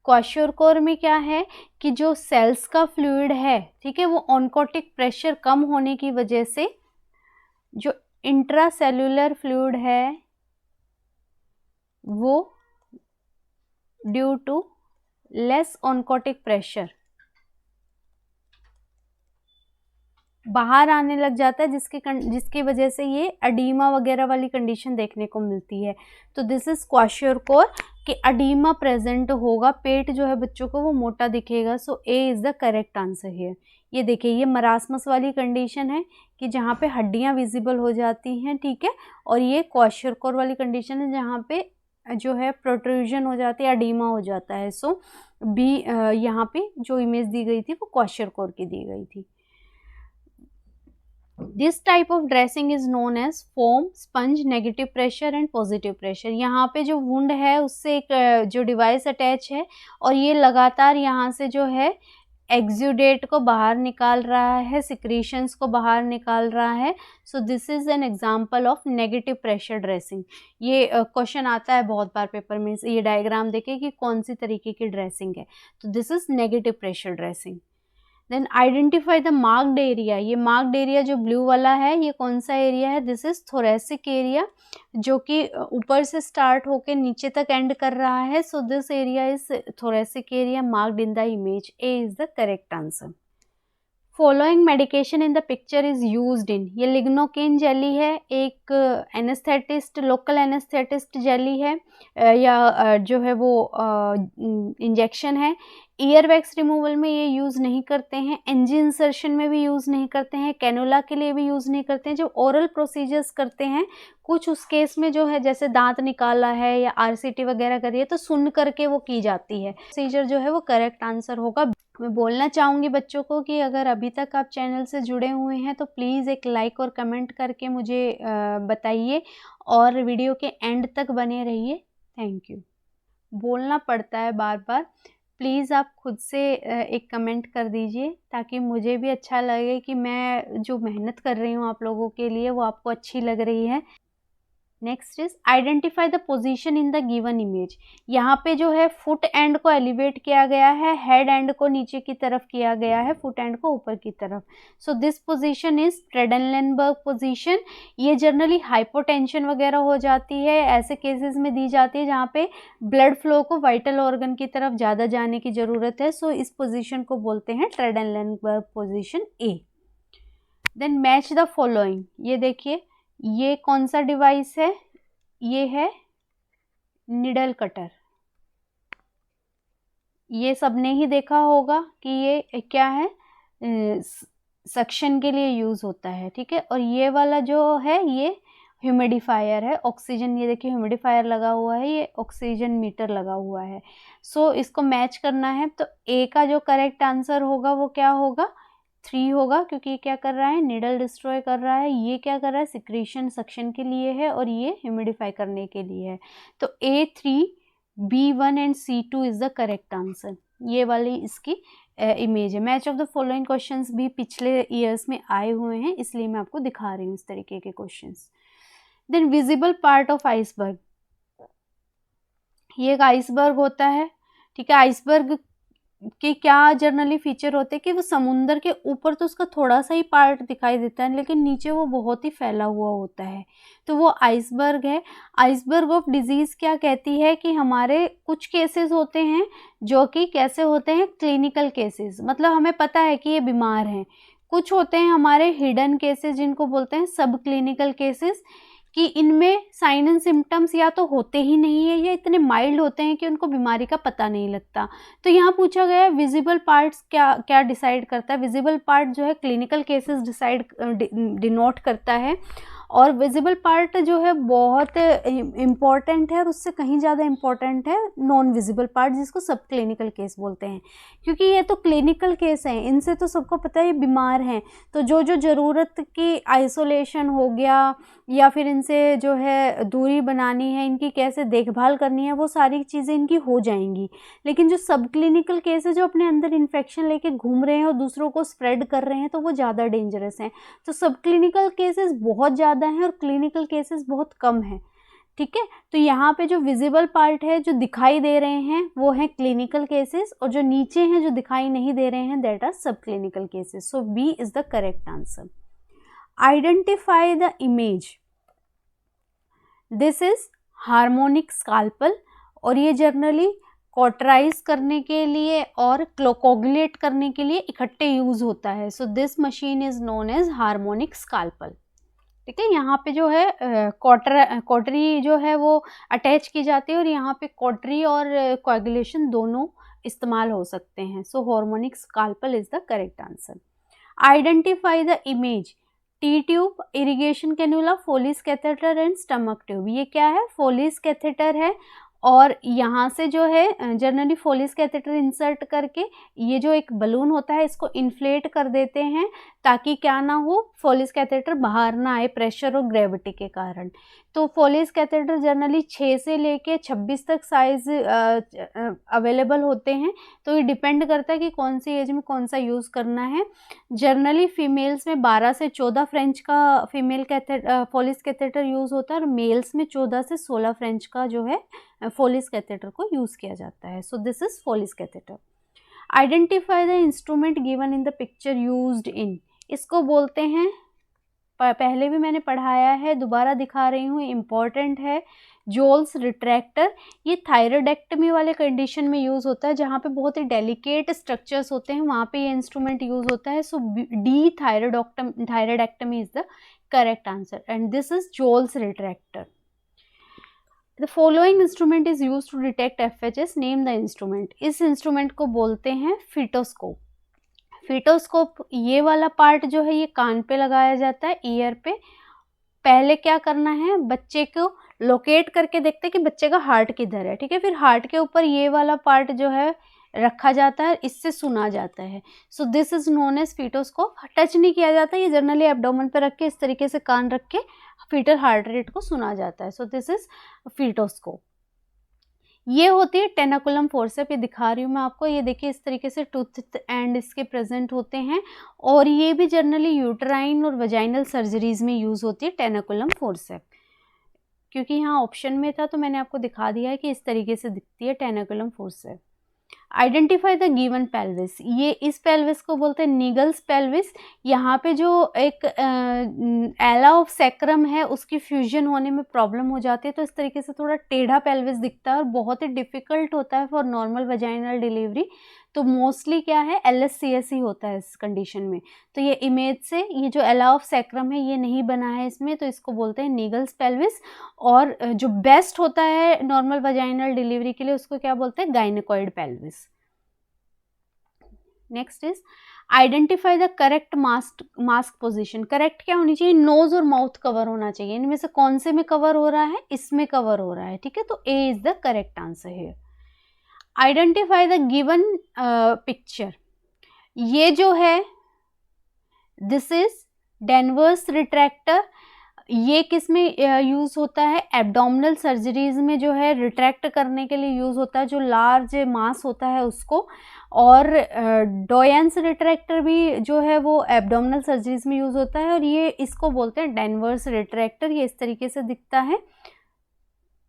क्वाशियोरकोर में क्या है कि जो सेल्स का फ्लूइड है, ठीक है, वो ऑनकोटिक प्रेशर कम होने की वजह से जो इंट्रासेल्यूलर फ्लूइड है वो due to less oncotic pressure बाहर आने लग जाता है, जिसकी वजह से ये अडीमा वगैरह वाली कंडीशन देखने को मिलती है। तो दिस इज क्वाशियोरकोर कि अडीमा प्रेजेंट होगा, पेट जो है बच्चों को वो मोटा दिखेगा। So A is the correct answer here. ये देखिए ये मरासमस वाली कंडीशन है कि जहाँ पे हड्डियाँ विजिबल हो जाती हैं, ठीक है, और ये क्वाशियोरकोर वाली कंडीशन है जहाँ पे जो है प्रोट्रूजन हो जाती है, अडीमा हो जाता है। सो बी यहाँ पे जो इमेज दी गई थी वो क्वाशियोरकोर की दी गई थी। This type of dressing is known as foam, sponge, negative pressure and positive pressure। यहाँ पे जो वुंड है उससे एक जो डिवाइस अटैच है और ये लगातार यहाँ से जो है एक्सुडेट को बाहर निकाल रहा है, सिक्रीशंस को बाहर निकाल रहा है। So this is an example of negative pressure dressing. ये क्वेश्चन आता है बहुत बार पेपर में, ये डायग्राम देखे कि कौन सी तरीके की ड्रेसिंग है। तो this is negative pressure dressing. Then identify the marked area. ये मार्क्ड एरिया जो ब्लू वाला है ये कौन सा एरिया है, दिस इज थोरेसिक एरिया, जो कि ऊपर से स्टार्ट होके नीचे तक एंड कर रहा है। So this area is thoracic area marked in the image. A is the correct answer. Following medication in the picture is used इन। ये लिग्नोकेन जेली है, एक एनेस्थेटिस्ट, लोकल एनेस्थेटिस्ट जेली है या जो है वो इंजेक्शन है। ईयर वैक्स रिमूवल में ये यूज़ नहीं करते हैं, एनजी इंसर्शन में भी यूज़ नहीं करते हैं, कैनुला के लिए भी यूज़ नहीं करते हैं। जो ओरल प्रोसीजर्स करते हैं कुछ उस केस में जो है जैसे दांत निकाला है या आरसीटी वगैरह करी है तो सुन करके वो की जाती है। प्रोसीजर जो है वो करेक्ट आंसर होगा। मैं बोलना चाहूँगी बच्चों को कि अगर अभी तक आप चैनल से जुड़े हुए हैं तो प्लीज़ एक लाइक और कमेंट करके मुझे बताइए और वीडियो के एंड तक बने रहिए। Thank you. बोलना पड़ता है बार बार, प्लीज़ आप खुद से एक कमेंट कर दीजिए ताकि मुझे भी अच्छा लगे कि मैं जो मेहनत कर रही हूँ आप लोगों के लिए वो आपको अच्छी लग रही है। Next is identify the position in the given image. यहाँ पे जो है फुट एंड को एलिवेट किया गया है, हेड एंड को नीचे की तरफ किया गया है, फुट एंड को ऊपर की तरफ। So this position is Trendelenburg position. ये जनरली हाइपोटेंशन वगैरह हो जाती है, ऐसे केसेस में दी जाती है जहाँ पे ब्लड फ्लो को वाइटल ऑर्गन की तरफ ज़्यादा जाने की ज़रूरत है। सो इस पोजिशन को बोलते हैं Trendelenburg position A. Then match the following. ये देखिए ये कौन सा डिवाइस है, ये है निडल कटर। ये सबने ही देखा होगा कि ये क्या है, सक्शन के लिए यूज़ होता है, ठीक है। और ये वाला जो है ये ह्यूमिडिफायर है, ऑक्सीजन, ये देखिए ह्यूमिडिफायर लगा हुआ है, ये ऑक्सीजन मीटर लगा हुआ है। सो इसको मैच करना है तो ए का जो करेक्ट आंसर होगा वो क्या होगा, 3 होगा, क्योंकि ये क्या कर रहा है, निडल डिस्ट्रॉय कर रहा है, ये क्या कर रहा है, सिक्रीशन सक्शन के लिए है और ये ह्यूमिडिफाई करने के लिए है। तो A3, B1 and C2 is the correct answer. ये वाली इसकी इमेज है। Match of the following questions भी पिछले ईयर्स में आए हुए हैं, इसलिए मैं आपको दिखा रही हूँ इस तरीके के questions. Then visible part of iceberg. ये एक आइसबर्ग होता है, ठीक है। आइसबर्ग के क्या जनरली फीचर होते हैं कि वो समुंदर के ऊपर तो उसका थोड़ा सा ही पार्ट दिखाई देता है लेकिन नीचे वो बहुत ही फैला हुआ होता है, तो वो आइसबर्ग है। आइसबर्ग ऑफ डिजीज़ क्या कहती है कि हमारे कुछ केसेस होते हैं जो कि कैसे होते हैं, क्लिनिकल केसेस, मतलब हमें पता है कि ये बीमार हैं। कुछ होते हैं हमारे हिडन केसेस जिनको बोलते हैं सब क्लिनिकल केसेस, कि इनमें साइन एंड सिम्टम्स या तो होते ही नहीं है या इतने माइल्ड होते हैं कि उनको बीमारी का पता नहीं लगता। तो यहाँ पूछा गया है विजिबल पार्ट्स क्या क्या डिसाइड करता है। विजिबल पार्ट जो है क्लिनिकल केसेस डिनोट करता है, और विजिबल पार्ट जो है बहुत इम्पॉर्टेंट है और उससे कहीं ज़्यादा इम्पॉर्टेंट है नॉन विजिबल पार्ट, जिसको सब क्लिनिकल केस बोलते हैं। क्योंकि ये तो क्लिनिकल केस हैं, इनसे तो सबको पता है ये बीमार हैं, तो जो जो ज़रूरत की आइसोलेशन हो गया या फिर इनसे जो है दूरी बनानी है, इनकी कैसे देखभाल करनी है, वो सारी चीज़ें इनकी हो जाएंगी। लेकिन जो सब क्लिनिकल केस है, जो अपने अंदर इन्फेक्शन लेके घूम रहे हैं और दूसरों को स्प्रेड कर रहे हैं, तो वो ज़्यादा डेंजरस हैं। तो सब क्लिनिकल केसेस बहुत ज़्यादा हैं और क्लिनिकल केसेस बहुत कम हैं। ठीक है, तो यहाँ पे जो विजिबल पार्ट है, जो दिखाई दे रहे हैं, वो हैं क्लिनिकल केसेस, और जो नीचे हैं जो दिखाई नहीं दे रहे हैं, दैट आर सब clinical cases. So B is the correct answer. Identify the image. This is harmonic scalpel, और ये जनरली कॉटराइज करने के लिए और कोगुलेट करने के लिए इकट्ठे यूज होता है। So this machine is known as harmonic scalpel. ठीक है, यहाँ पे जो है कॉटरी जो है वो अटैच की जाती है, और यहाँ पे कॉटरी और कोगुलेशन दोनों इस्तेमाल हो सकते हैं। So harmonic scalpel is the correct answer. Identify the image. T tube, irrigation cannula, Foley's catheter and stomach tube. ये क्या है? फोलिस कैथेटर है, और यहाँ से जो है जनरली फोलिस कैथेटर इंसर्ट करके ये जो एक बलून होता है इसको इन्फ्लेट कर देते हैं, ताकि क्या ना हो, फोलिस कैथेटर बाहर ना आए प्रेशर और ग्रेविटी के कारण। तो फोलिस कैथेटर जनरली 6 से लेके 26 तक साइज अवेलेबल होते हैं। तो ये डिपेंड करता है कि कौन सी एज में कौन सा यूज़ करना है। जनरली फीमेल्स में 12 से 14 फ्रेंच का फीमेल फोलिस कैथेटर यूज़ होता है, और मेल्स में 14 से 16 फ्रेंच का जो है फोलिस कैथेटर को यूज़ किया जाता है। So this is Foley's catheter. Identify the instrument given in the picture used in. इसको बोलते हैं, पहले भी मैंने पढ़ाया है, दोबारा दिखा रही हूँ, इम्पॉर्टेंट है, जोल्स रिट्रैक्टर। ये थायराइडेक्टमी वाले कंडीशन में यूज़ होता है, जहाँ पे बहुत ही डेलिकेट स्ट्रक्चर्स होते हैं, वहाँ पे ये इंस्ट्रूमेंट यूज़ होता है। So D thyroidectomy is the correct answer, and this is Joll's retractor. The following instrument is used to detect FHS. Name the instrument. इस इंस्ट्रूमेंट को बोलते हैं फीटोस्कोप। फीटोस्कोप ये वाला पार्ट जो है ये कान पे लगाया जाता है, ईयर पे। पहले क्या करना है, बच्चे को लोकेट करके देखते हैं कि बच्चे का हार्ट किधर है। ठीक है, फिर हार्ट के ऊपर ये वाला पार्ट जो है रखा जाता है, इससे सुना जाता है। So this is known as fetoscope. Touch नहीं किया जाता, ये जनरली एब्डोमेन पे रख के इस तरीके से कान रख के फीटल हार्ट रेट को सुना जाता है। So this is fetoscope. ये होती है टेनाकुलम फोर्सेप, ये दिखा रही हूँ मैं आपको। ये देखिए इस तरीके से टूथ एंड इसके प्रेजेंट होते हैं, और ये भी जनरली यूट्राइन और वजाइनल सर्जरीज में यूज होती है टेनाकुलम फोर्सेप। क्योंकि यहाँ ऑप्शन में था तो मैंने आपको दिखा दिया है कि इस तरीके से दिखती है tenaculum forceps. Identify the given pelvis. ये इस पेल्विस को बोलते हैं निगल्स पेल्विस। यहाँ पे जो एक एला ऑफ सैक्रम है उसकी फ्यूजन होने में प्रॉब्लम हो जाती है, तो इस तरीके से थोड़ा टेढ़ा पेल्विस दिखता है और बहुत ही डिफिकल्ट होता है फॉर नॉर्मल वजाइनल डिलीवरी। तो मोस्टली क्या है, LSCS ही होता है इस कंडीशन में। तो ये इमेज से ये जो एला ऑफ सैक्रम है ये नहीं बना है इसमें, तो इसको बोलते हैं निगल्स पेल्विस। और जो बेस्ट होता है नॉर्मल वजाइनल डिलीवरी के लिए उसको क्या बोलते हैं, gynaecoid pelvis. Next is identify the correct mask position. Correct क्या होनी चाहिए, नोज और माउथ कवर होना चाहिए। इनमें से कौन से में कवर हो रहा है, इसमें कवर हो रहा है। ठीक है, तो A is the correct answer है। Identify the given picture. ये जो है दिस इज डेनवर्स रिट्रैक्टर। ये किस में यूज होता है, एब्डोमिनल सर्जरीज में जो है रिट्रैक्ट करने के लिए यूज होता है, जो लार्ज मास होता है उसको। और डोयंस रिट्रैक्टर भी जो है वो एब्डोमिनल सर्जरीज में यूज होता है, और ये इसको बोलते हैं डेनवर्स रिट्रैक्टर। ये इस तरीके से दिखता है।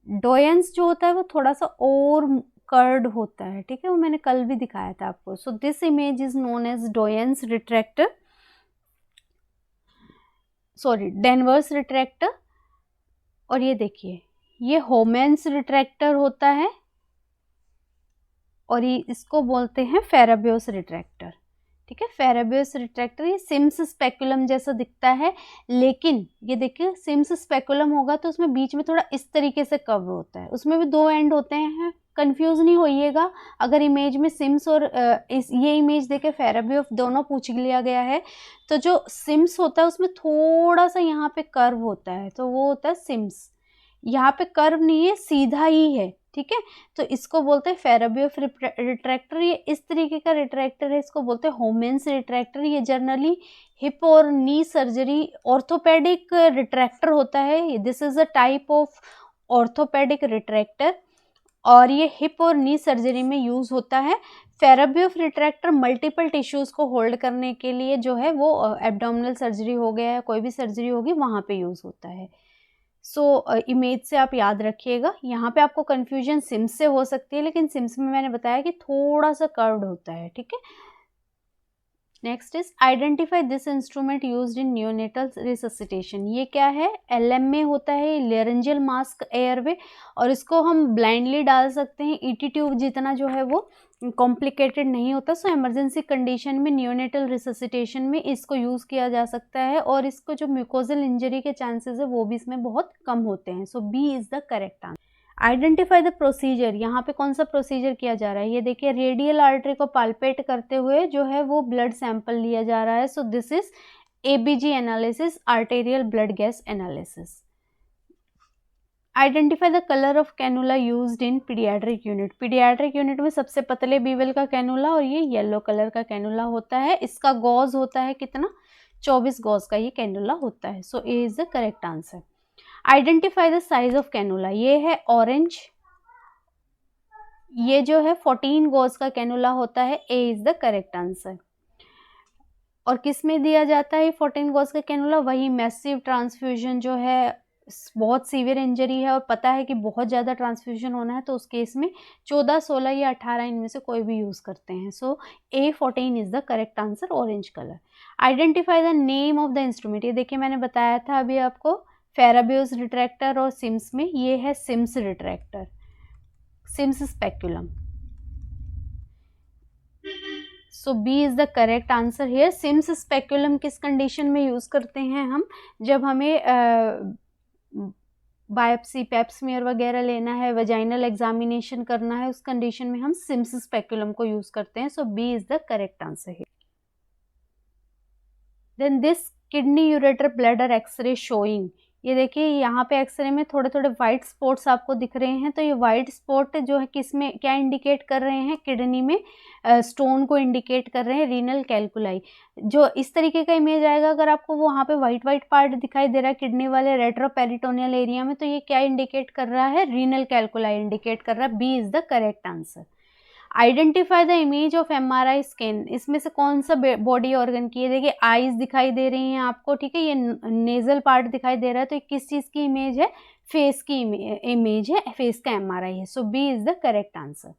डोयंस जो होता है वो थोड़ा सा और कर्ड होता है। ठीक है, वो मैंने कल भी दिखाया था आपको। So this image is known as Doyen's retractor, sorry Deaver's retractor. और ये देखिए ये होमेंस रिट्रैक्टर होता है, और ये इसको बोलते हैं फेराबियोस रिट्रैक्टर। ठीक है। फेराबियस रिट्रैक्टर ये सिम्स स्पेकुलम जैसा दिखता है, लेकिन ये देखिए सिम्स स्पेकुलम होगा तो उसमें बीच में थोड़ा इस तरीके से कर्व होता है, उसमें भी 2 एंड होते हैं, कंफ्यूज नहीं होइएगा। अगर इमेज में सिम्स और ये इमेज देखे फेराबियस दोनों पूछ लिया गया है, तो जो सिम्स होता है उसमें थोड़ा सा यहाँ पे कर्व होता है, तो वो होता है सिम्स। यहाँ पे कर्व नहीं है, सीधा ही है, ठीक है। तो इसको बोलते हैं फेराबियस रिट्रैक्टर। ये इस तरीके का रिट्रैक्टर है, इसको बोलते हैं होमेंस रिट्रैक्टर। ये जनरली हिप और नी सर्जरी ऑर्थोपेडिक रिट्रैक्टर होता है। This is a type of orthopaedic retractor और ये हिप और नी सर्जरी में यूज होता है। फेराबियस रिट्रैक्टर मल्टीपल टिश्यूज को होल्ड करने के लिए जो है वो एब्डोमिनल सर्जरी हो गया है, कोई भी सर्जरी होगी वहां पे यूज होता है। इमेज से आप याद रखिएगा। यहाँ पे आपको कंफ्यूजन सिम्स से हो सकती है, लेकिन सिम्स में मैंने बताया कि थोड़ा सा कर्व्ड होता है, ठीक है। Next is identify this instrument used in neonatal resuscitation. ये क्या है, एलएम में होता है, लेरेंजियल मास्क एयरवे, और इसको हम ब्लाइंडली डाल सकते हैं। ईटी ट्यूब जितना जो है वो कॉम्प्लिकेटेड नहीं होता। सो इमरजेंसी कंडीशन में नियोनेटल रिससिटेशन में इसको यूज़ किया जा सकता है, और इसको जो म्यूकोजल इंजरी के चांसेस है वो भी इसमें बहुत कम होते हैं। So B is the correct answer. Identify the procedure. यहाँ पे कौन सा प्रोसीजर किया जा रहा है, ये देखिए रेडियल आर्टरी को पाल्पेट करते हुए जो है वो ब्लड सैंपल लिया जा रहा है। So this is ABG analysis, arterial blood gas analysis. Identify the colour of cannula used in paediatric unit. Paediatric unit में सबसे पतले बीवल का कैनुला और ये येलो कलर का कैनुला होता है। इसका गॉज होता है कितना, 24 गॉज का ये कैनुला होता है। So A is the correct answer. Identify the size of cannula. ये है ऑरेंज, ये जो है 14 गॉज का कैनुला होता है। ए इज द करेक्ट आंसर। और किस में दिया जाता है 14 गॉज का कैनुला, वही मैसिव ट्रांसफ्यूजन जो है, बहुत सीवियर इंजरी है और पता है कि बहुत ज़्यादा ट्रांसफ्यूजन होना है, तो उस केस में 14, 16 या 18 इनमें से कोई भी यूज़ करते हैं। सो ए 14 is the correct answer, orange colour. Identify the name of the instrument. ये देखिए मैंने बताया था अभी आपको, फेराबियस रिट्रैक्टर और सिम्स में, ये है Sims retractor, Sims speculum. So B is the correct answer here. Sims speculum किस कंडीशन में यूज करते हैं हम, जब हमें बायोप्सी पेप्समियर वगैरह लेना है, वजाइनल एग्जामिनेशन करना है, उस कंडीशन में हम सिम्स स्पेकुलम को यूज करते हैं। So B is the correct answer here. Then this kidney ureter bladder X ray showing. ये देखिए यहाँ पे एक्सरे में थोड़े थोड़े वाइट स्पॉट्स आपको दिख रहे हैं, तो ये वाइट स्पॉट जो है किस में क्या इंडिकेट कर रहे हैं, किडनी में स्टोन को इंडिकेट कर रहे हैं, रीनल कैलकुलाई। जो इस तरीके का इमेज आएगा, अगर आपको वहाँ पे वाइट वाइट पार्ट दिखाई दे रहा है किडनी वाले रेट्रोपेरिटोनियल एरिया में, तो ये क्या इंडिकेट कर रहा है, रीनल कैलकुलाई इंडिकेट कर रहा है। B is the correct answer. Identify the image of MRI scan. इसमें से कौन सा बॉडी ऑर्गन की है, देखिए आईज दिखाई दे रही हैं आपको, ठीक है, ये नेजल पार्ट दिखाई दे रहा है, तो ये किस चीज़ की इमेज है, फेस की इमेज है, फेस का एमआरआई है। So B is the correct answer.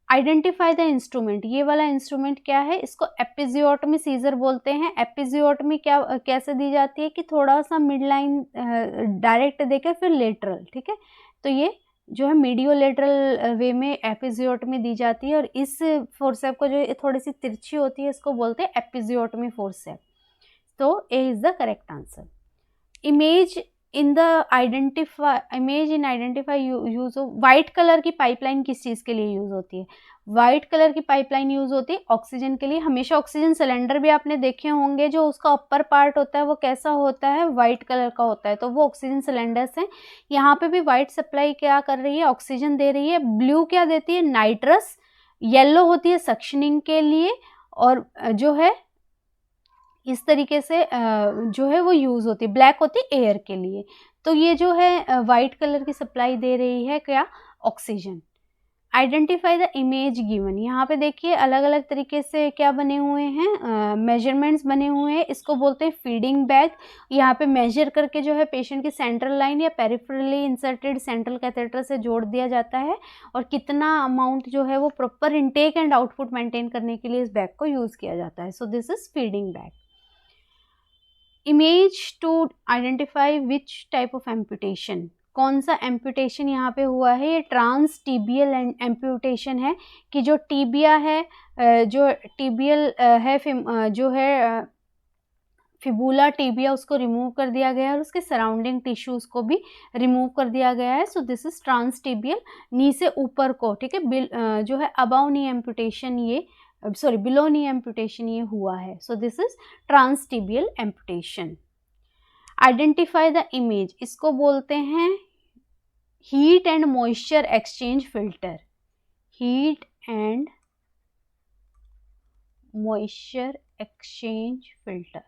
Identify the instrument. ये वाला इंस्ट्रूमेंट क्या है, इसको एपिजियोटमी सीजर बोलते हैं। एपिजियोटमी क्या कैसे दी जाती है कि थोड़ा सा मिड लाइन डायरेक्ट देकर फिर लेटरल, ठीक है, तो ये जो है मीडियोलेटरल वे में एपिजियोटमी दी जाती है, और इस फोर्सेप को जो थोड़ी सी तिरछी होती है इसको बोलते हैं एपिजियोटमी फोर्सेप। तो A is the correct answer. Image in identify use of white colour की पाइपलाइन किस चीज़ के लिए यूज होती है, वाइट कलर की पाइपलाइन यूज होती है ऑक्सीजन के लिए। हमेशा ऑक्सीजन सिलेंडर भी आपने देखे होंगे, जो उसका अपर पार्ट होता है वो कैसा होता है, वाइट कलर का होता है, तो वो ऑक्सीजन सिलेंडर्स हैं। यहाँ पे भी वाइट सप्लाई क्या कर रही है, ऑक्सीजन दे रही है। ब्लू क्या देती है, नाइट्रस। येलो होती है सक्शनिंग के लिए, और जो है इस तरीके से जो है वो यूज़ होती है, ब्लैक होती है एयर के लिए। तो ये जो है वाइट कलर की सप्लाई दे रही है क्या, oxygen. Identify the image given. यहाँ पे देखिए अलग अलग तरीके से क्या बने हुए हैं, मेजरमेंट्स बने हुए हैं, इसको बोलते हैं फीडिंग बैग। यहाँ पे मेजर करके जो है पेशेंट की सेंट्रल लाइन या पेरिफेरली इंसर्टेड सेंट्रल कैथेटर से जोड़ दिया जाता है, और कितना अमाउंट जो है वो proper intake and output maintain करने के लिए इस बैग को यूज़ किया जाता है। So this is feeding bag. Image to identify which type of amputation. कौन सा एम्पुटेशन यहाँ पे हुआ है, ये ट्रांस टीबियल एम्पुटेशन है कि जो टीबिया है, जो टीबियल है, जो है फिबुला टीबिया, उसको रिमूव कर दिया गया है और उसके सराउंडिंग टिश्यूज को भी रिमूव कर दिया गया है। So this is trans tibial, knee से ऊपर को, ठीक है, जो है अबाउ नी एम्पुटेशन, ये सॉरी बिलो नी एम्पुटेशन ये हुआ है। So this is trans tibial amputation. Identify the image, इसको बोलते हैं heat and moisture exchange filter, heat and moisture exchange filter,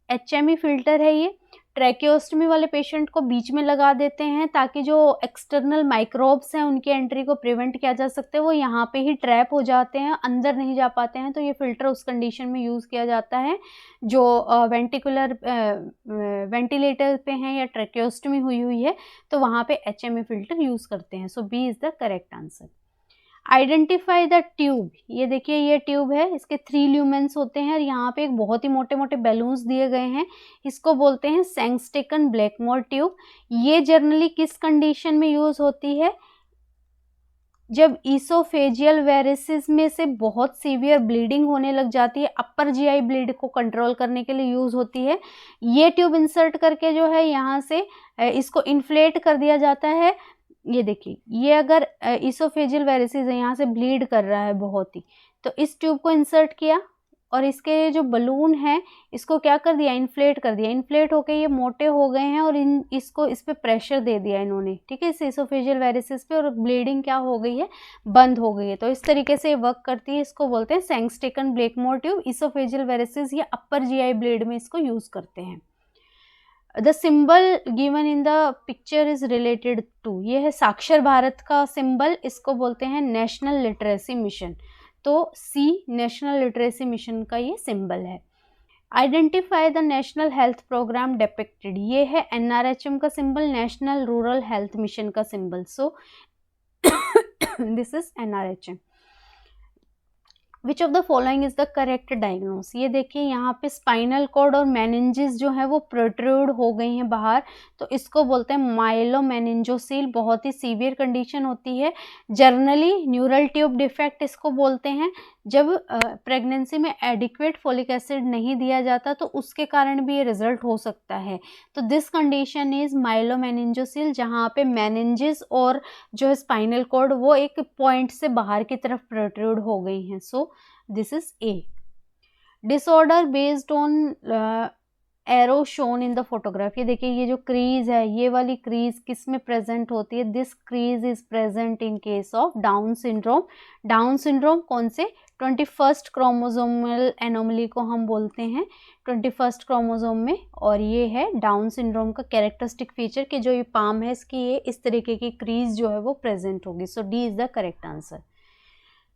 HME filter है ये। ट्रैकियोस्टमी वाले पेशेंट को बीच में लगा देते हैं ताकि जो एक्सटर्नल माइक्रोब्स हैं उनकी एंट्री को प्रिवेंट किया जा सकता है, वो यहाँ पे ही ट्रैप हो जाते हैं, अंदर नहीं जा पाते हैं। तो ये फिल्टर उस कंडीशन में यूज़ किया जाता है जो वेंटिलेटर पे हैं या ट्रैकियोस्टमी हुई है, तो वहाँ पे HME फिल्टर यूज़ करते हैं। So B is the correct answer. Identify the tube, ये देखिए ये ट्यूब है, इसके 3 ल्यूमेंस होते हैं और यहाँ पे एक बहुत ही मोटे मोटे बैलून्स दिए गए हैं, इसको बोलते हैं सेंगस्टेकन ब्लैकमोर ट्यूब। ये जनरली किस कंडीशन में यूज होती है, जब ईसोफेजियल वेरिसेस में से बहुत सीवियर ब्लीडिंग होने लग जाती है, अपर GI ब्लीड को कंट्रोल करने के लिए यूज होती है। ये ट्यूब इंसर्ट करके जो है यहाँ से इसको इन्फ्लेट कर दिया जाता है। ये देखिए, ये अगर ईसोफेजियल वेरिसेस है, यहाँ से ब्लीड कर रहा है बहुत ही, तो इस ट्यूब को इंसर्ट किया और इसके जो बलून है इसको क्या कर दिया, इन्फ्लेट कर दिया। इन्फ्लेट होके ये मोटे हो गए हैं और इसको इस पे प्रेशर दे दिया इन्होंने, ठीक है, इस ईसोफेजियल वेरिसेस पे, और ब्लीडिंग क्या हो गई है, बंद हो गई है। तो इस तरीके से वर्क करती है, इसको बोलते हैं Sengstaken Blakemore tube. Oesophageal varices या अपर GI ब्लीड में इसको यूज करते हैं। The symbol given in the picture is related to, ये है साक्षर भारत का सिंबल, इसको बोलते हैं नेशनल लिटरेसी मिशन। तो C नेशनल लिटरेसी मिशन का ये सिंबल है। Identify the national health programme depicted, ये है NRHM का symbol, national rural health mission का symbol. So this is NRHM। Which of the following is the correct diagnose, ये देखिए यहाँ पे स्पाइनल कॉर्ड और मेनिंजेस जो है वो प्रोट्रूड हो गई हैं बाहर, तो इसको बोलते हैं माइलोमेनिंजोसील, बहुत ही सीवियर कंडीशन होती है। जर्नली न्यूरल ट्यूब डिफेक्ट इसको बोलते हैं, जब प्रेगनेंसी में एडिक्वेट फोलिक एसिड नहीं दिया जाता तो उसके कारण भी ये रिजल्ट हो सकता है। तो दिस कंडीशन इज माइलोमेनिंजोसील, जहाँ पे मेनिंजेस और जो है स्पाइनल कॉर्ड वो एक पॉइंट से बाहर की तरफ प्रोट्रूड हो गई हैं। सो this is A। Disorder based on arrow shown in the photograph, ये देखिए ये जो क्रीज है, ये वाली क्रीज किस में प्रेजेंट होती है, this crease is present in case of down syndrome. Down syndrome कौन से, 21st क्रोमोसोमल एनोमली को हम बोलते हैं 21st क्रोमोसोम में, और ये है डाउन सिंड्रोम का कैरेक्टरिस्टिक फीचर कि जो ये पाम है इसकी ये इस तरीके की क्रीज जो है वो प्रेजेंट होगी। So D is the correct answer.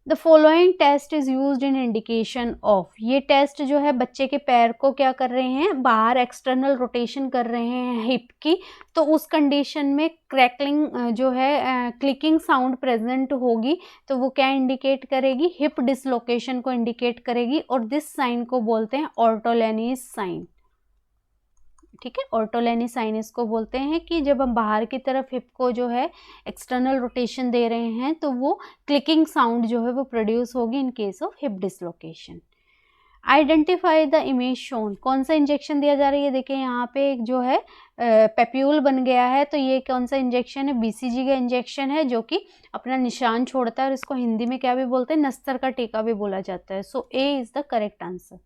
The following test is used in indication of, ये टेस्ट जो है बच्चे के पैर को क्या कर रहे हैं, बाहर एक्सटर्नल रोटेशन कर रहे हैं हिप की, तो उस कंडीशन में क्रैकलिंग जो है क्लिकिंग साउंड प्रेजेंट होगी, तो वो क्या इंडिकेट करेगी, हिप डिसलोकेशन को इंडिकेट करेगी, और दिस साइन को बोलते हैं ऑर्टोलेनिस साइन। ठीक है, ऑर्टोलेनी साइन इसको बोलते हैं कि जब हम बाहर की तरफ हिप को जो है एक्सटर्नल रोटेशन दे रहे हैं तो वो क्लिकिंग साउंड जो है वो प्रोड्यूस होगी इन case of hip dislocation. Identify the image shown, कौन सा इंजेक्शन दिया जा रहा है, ये देखिए यहाँ पे एक जो है पेप्यूल बन गया है, तो ये कौन सा इंजेक्शन है, BCG का इंजेक्शन है जो कि अपना निशान छोड़ता है, और इसको हिंदी में क्या भी बोलते हैं, नस्तर का टीका भी बोला जाता है। So A is the correct answer.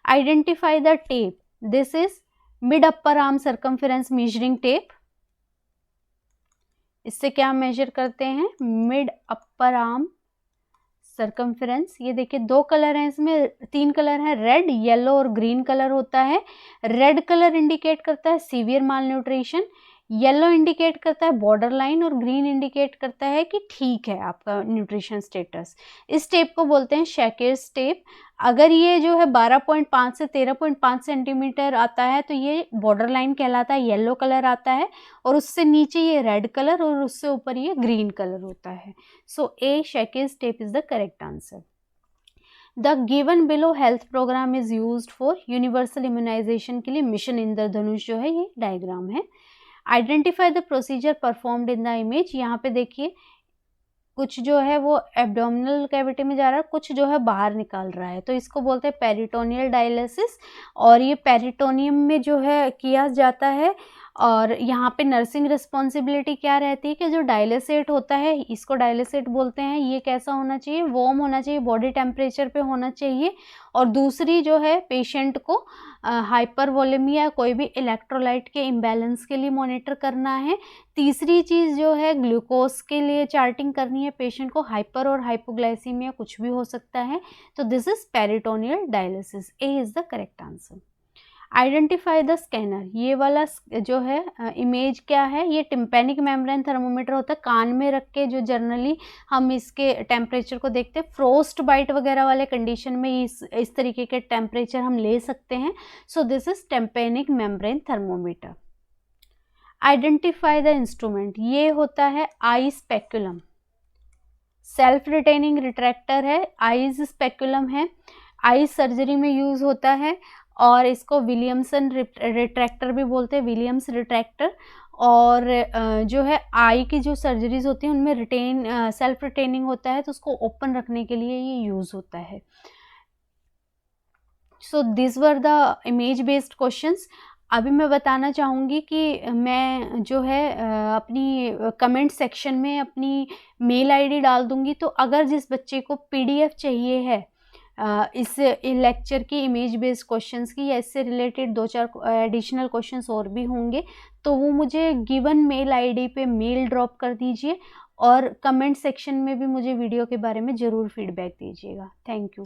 Identify the tape, this is mid upper arm circumference measuring tape, इससे क्या मेजर करते हैं, मिड अपर आर्म सर्कमफेरेंस। ये देखिए 2 कलर हैं इसमें, 3 कलर हैं, रेड, येलो और ग्रीन कलर होता है। रेड कलर इंडिकेट करता है सीवियर माल न्यूट्रिशन, येलो इंडिकेट करता है बॉर्डर लाइन, और ग्रीन इंडिकेट करता है कि ठीक है आपका न्यूट्रिशन स्टेटस। इस टेप को बोलते हैं शेकेर्स टेप। अगर ये जो है 12.5 से 13.5 सेंटीमीटर आता है तो ये बॉर्डर लाइन कहलाता है, येलो कलर आता है, और उससे नीचे ये रेड कलर और उससे ऊपर ये ग्रीन कलर होता है। So A Shakir's tape is the correct answer. The given below health programme is used for universal immunisation के लिए मिशन इंद्रधनुष जो है ये डायग्राम है। Identify the procedure performed in the image. यहाँ पे देखिए कुछ जो है वो एब्डोमिनल कैविटी में जा रहा है, कुछ जो है बाहर निकाल रहा है, तो इसको बोलते हैं पेरिटोनियल डायलिसिस। और ये पेरिटोनियम में जो है किया जाता है। और यहाँ पे नर्सिंग रिस्पॉन्सिबिलिटी क्या रहती है कि जो डायलिसेट होता है इसको डायलिसेट बोलते हैं, ये कैसा होना चाहिए, वार्म होना चाहिए, बॉडी टेम्परेचर पे होना चाहिए। और दूसरी जो है पेशेंट को हाइपरवोलेमिया कोई भी इलेक्ट्रोलाइट के इम्बैलेंस के लिए मॉनिटर करना है। तीसरी चीज़ जो है ग्लूकोज के लिए चार्टिंग करनी है पेशेंट को, हाइपर और हाइपोग्लाइसीमिया कुछ भी हो सकता है। तो this is peritoneal dialysis, A is the correct answer. Identify the scanner, ये वाला जो है इमेज क्या है, ये टिम्पैनिक मेम्ब्रेन थर्मोमीटर होता है, कान में रख के जो जनरली हम इसके टेम्परेचर को देखते हैं। फ्रोस्ट बाइट वगैरह वाले कंडीशन में इस तरीके के टेम्परेचर हम ले सकते हैं। सो this is tympanic membrane thermometer. Identify the instrument, ये होता है आई स्पेक्युलम, सेल्फ रिटेनिंग रिट्रैक्टर है, आईज स्पेक्युलम है, आई सर्जरी में यूज होता है और इसको विलियमसन रिट्रैक्टर भी बोलते हैं, विलियम्स रिट्रैक्टर। और जो है आई की जो सर्जरीज होती हैं उनमें सेल्फ रिटेनिंग होता है, तो उसको ओपन रखने के लिए ये यूज होता है। So this were the image based questions. अभी मैं बताना चाहूँगी कि मैं जो है अपनी कमेंट सेक्शन में अपनी मेल आईडी डाल दूँगी, तो अगर जिस बच्चे को पीडीएफ चाहिए है इस लेक्चर की इमेज बेस्ड क्वेश्चंस की या इससे रिलेटेड 2-4 एडिशनल क्वेश्चंस और भी होंगे, तो वो मुझे गिवन मेल आईडी पे मेल ड्रॉप कर दीजिए और कमेंट सेक्शन में भी मुझे वीडियो के बारे में ज़रूर फीडबैक दीजिएगा। Thank you.